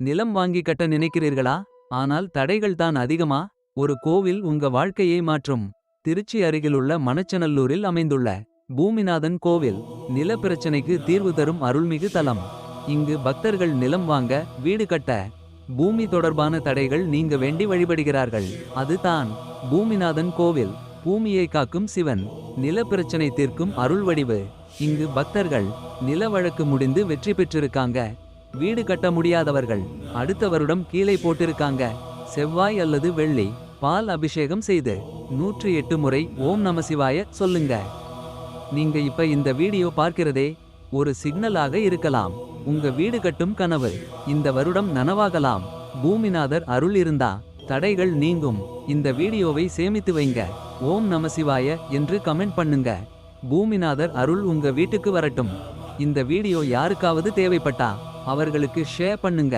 நிலம் வாங்கி கட்ட நினைக்கிறீர்களா? ஆனால் தடைகள் தான் அதிகமா? ஒரு கோவில் உங்க வாழ்க்கையை மாற்றும். திருச்சி அருகிலுள்ள மணச்சநல்லூரில் அமைந்துள்ள பூமிநாதன் கோவில் நில பிரச்சனைக்கு தீர்வு தரும் அருள்மிகு தலம். இங்கு பக்தர்கள் நிலம் வாங்க, வீடு கட்ட, பூமி தொடர்பான தடைகள் நீங்க வேண்டி வழிபடுகிறார்கள். அதுதான் பூமிநாதன் கோவில். பூமியை காக்கும் சிவன், நில பிரச்சனை தீர்க்கும் அருள் வடிவு. இங்கு பக்தர்கள் நில வழக்கு முடிந்து வெற்றி பெற்றிருக்காங்க. வீடு கட்ட முடியாதவர்கள் அடுத்த வருடம் கீழே போட்டிருக்காங்க. செவ்வாய் அல்லது வெள்ளி பால் அபிஷேகம் செய்து 108 முறை ஓம் நமசிவாய சொல்லுங்க. நீங்க இப்ப இந்த வீடியோ பார்க்கிறதே ஒரு சிக்னலாக இருக்கலாம். உங்க வீடு கட்டும் கனவு இந்த வருடம் நனவாகலாம். பூமிநாதர் அருள் இருந்தா தடைகள் நீங்கும். இந்த வீடியோவை சேமித்து வைங்க. ஓம் நமசிவாய என்று கமெண்ட் பண்ணுங்க. பூமிநாதர் அருள் உங்க வீட்டுக்கு வரட்டும். இந்த வீடியோ யாருக்காவது தேவைப்பட்டா அவர்களுக்கு ஷேர் பண்ணுங்க.